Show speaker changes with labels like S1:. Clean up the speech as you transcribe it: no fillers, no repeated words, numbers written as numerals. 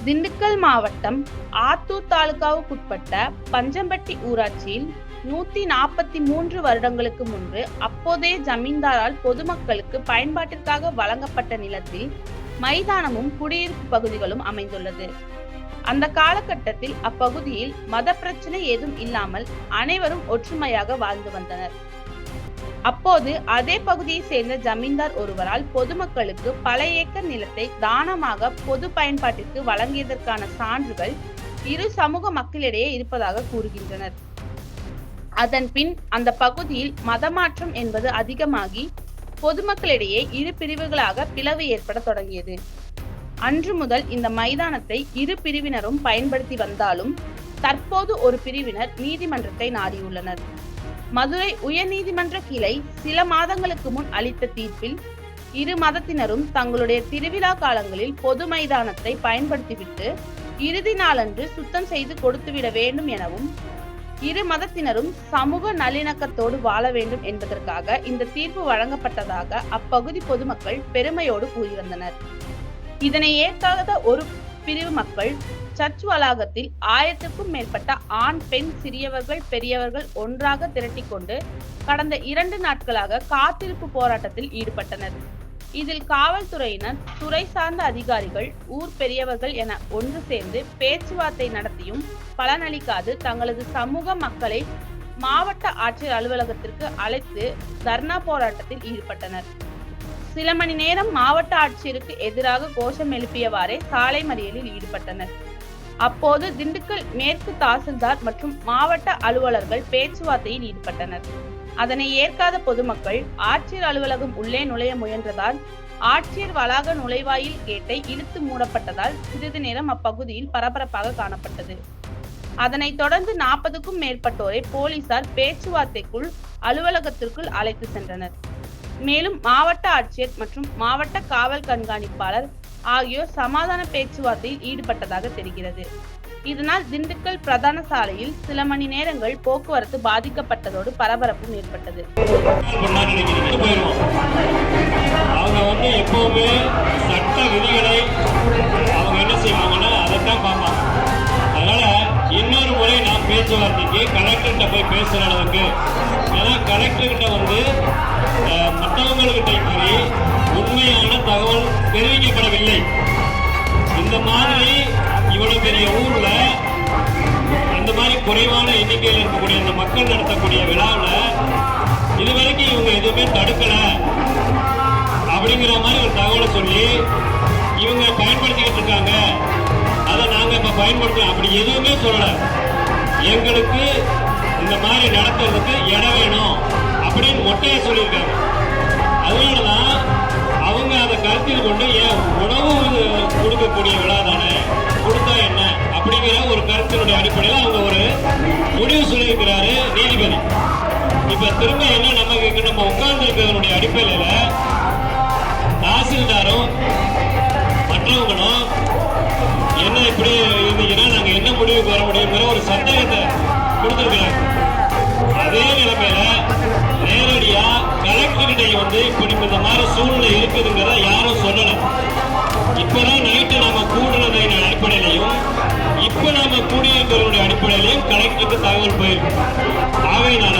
S1: திண்டுக்கல் மாவட்டம் ஆத்தூர் தாலுகாவுக்குட்பட்ட பஞ்சம்பட்டி ஊராட்சியில் 143 வருடங்களுக்கு முன்பு அப்போதைய ஜமீன்தாரால் பொதுமக்களுக்கு பயன்பாட்டிற்காக வழங்கப்பட்ட நிலத்தில் மைதானமும் குடியிருப்பு பகுதிகளும் அமைந்துள்ளது. அந்த காலகட்டத்தில் அப்பகுதியில் மத பிரச்சனை ஏதும் இல்லாமல் அனைவரும் ஒற்றுமையாக வாழ்ந்து வந்தனர். அப்போது அதே பகுதியை சேர்ந்த ஜமீன்தார் ஒருவரால் பொதுமக்களுக்கு பல ஏக்கர் நிலத்தை தானமாக பொது பயன்பாட்டிற்கு வழங்கியதற்கான சான்றுகள் இரு சமூக மக்களிடையே இருப்பதாக கூறுகின்றனர். அதன் பின் அந்த பகுதியில் மதமாற்றம் என்பது அதிகமாகி பொதுமக்களிடையே இரு பிரிவுகளாக பிளவு ஏற்பட தொடங்கியது. அன்று முதல் இந்த மைதானத்தை இரு பிரிவினரும் பயன்படுத்தி வந்தாலும் தற்போது ஒரு பிரிவினர் நீதிமன்றத்தை நாடியுள்ளனர். மதுரை உயர்நீதிமன்ற கிளை சில மாதங்களுக்கு முன் அளித்த தீர்ப்பில் இரு மதத்தினரும் தங்களுடைய திருவிழா காலங்களில் பொது மைதானத்தை பயன்படுத்திவிட்டு இறுதி நாளன்று சுத்தம் செய்து கொடுத்துவிட வேண்டும் எனவும் இரு மதத்தினரும் சமூக நல்லிணக்கத்தோடு வாழ வேண்டும் என்பதற்காக இந்த தீர்ப்பு வழங்கப்பட்டதாக அப்பகுதி பொதுமக்கள் பெருமையோடு கூறி வந்தனர். இதனை ஏற்காத ஒரு பிரிவு மக்கள் சர்ச் வளாகத்தில் 1000க்கும் மேற்பட்ட ஆண், பெண், சிறியவர்கள், பெரியவர்கள் ஒன்றாக திரட்டிக்கொண்டு கடந்த 2 நாட்களாக காத்திருப்பு போராட்டத்தில் ஈடுபட்டனர். இதில் காவல்துறையினர், துறை சார்ந்த அதிகாரிகள், ஊர் பெரியவர்கள் என ஒன்று சேர்ந்து பேச்சுவார்த்தை நடத்தியும் பலனளிக்காது தங்களது சமூக மக்களை மாவட்ட ஆட்சியர் அலுவலகத்திற்கு அழைத்து தர்ணா போராட்டத்தில் ஈடுபட்டனர். சில மணி நேரம் மாவட்ட ஆட்சியருக்கு எதிராக கோஷம் எழுப்பியவாறே சாலை மறியலில் ஈடுபட்டனர். அப்போது திண்டுக்கல் மேற்கு தாசில்தார் மற்றும் மாவட்ட அலுவலர்கள் பேச்சுவார்த்தையில் ஈடுபட்டனர். அதனை ஏற்காத பொதுமக்கள் ஆட்சியர் அலுவலகம் உள்ளே நுழைய முயன்றதால் ஆட்சியர் வளாக நுழைவாயில் கேட்டை இழுத்து மூடப்பட்டதால் சிறிது நேரம் அப்பகுதியில் பரபரப்பாக காணப்பட்டது. அதனைத் தொடர்ந்து 40க்கும் மேற்பட்டோரை போலீசார் பேச்சுவார்த்தைக்குள் அலுவலகத்திற்குள் அழைத்து சென்றனர். மேலும் மாவட்ட ஆட்சியர் மற்றும் மாவட்ட காவல் கண்காணிப்பாளர் ஆகியோர் சமாதான பேச்சுவார்த்தையில் ஈடுபட்டதாக தெரிகிறது. இதனால் திண்டுக்கல் பிரதான சாலையில் சில மணி நேரங்கள் போக்குவரத்து பாதிக்கப்பட்டதோடு பரபரப்பும் ஏற்பட்டது.
S2: அவங்க எப்பவுமே சட்ட விதிகளை அவங்க என்ன செய்வாங்கன்னா அதைத்தான் பார்ப்பாங்க. அதனால இன்னொரு முறை நான் பேச்சுவார்த்தைக்கு கலெக்டர்கிட்ட போய் பேசுற அளவுக்கு, ஏன்னா கலெக்டர்கிட்ட மற்றவங்ககிட்ட இப்படி உண்மையான தகவல் தெரிவிக்கப்படவில்லை. இந்த மாதிரி இவ்வளவு பெரிய ஊர்ல இந்த மாதிரி குறைவான எண்ணிக்கையில் இருக்கக்கூடிய இந்த மக்கள் நடத்தக்கூடிய விழாவில் இதுவரைக்கும் இவங்க எதுவுமே தடுக்கல அப்படிங்கிற மாதிரி ஒரு தகவலை சொல்லி இவங்க பயன்படுத்திக்கிட்டு இருக்காங்க. அதை நாங்க இப்ப பயன்படுத்தலாம் அப்படி எதுவுமே சொல்லல. எங்களுக்கு இந்த மாதிரி நடத்துறதுக்கு இடம் வேணும் அப்படின்னு மொட்டையை சொல்லியிருக்காங்க. அதனாலதான் அவங்க அதை கருத்தில் கொண்டு ஏன் உணவு கொடுக்கக்கூடிய விழா தானே, கொடுத்தா என்ன அப்படிங்கிற ஒரு கருத்தினுடைய அடிப்படையில் அவங்க ஒரு முடிவு சொல்லியிருக்கிறாரு நீதிபதி. இப்ப திரும்ப என்ன நம்ம உட்கார்ந்து இருக்கிறதனுடைய அடிப்படையில தாசில்தாரும் மற்றவங்களும் என்ன இப்படி இருந்தீங்கன்னா நாங்க என்ன முடிவுக்கு வர முடியுங்கிற ஒரு சந்தேகத்தை கொடுத்திருக்கிறாங்க. அதே நிலைமையில நேரடியா கலெக்டர்கிட்ட இப்படி இந்த மாதிரி சூழ்நிலை இருக்குதுங்கிறத யாரும் சொல்லல. இப்பதான் நைட்டு நாம கூடுறதின் அடிப்படையிலையும் இப்ப நாம கூடியிருக்கிறவருடைய அடிப்படையிலையும் கலெக்டருக்கு தகவல் போயிருக்கு. ஆகையினால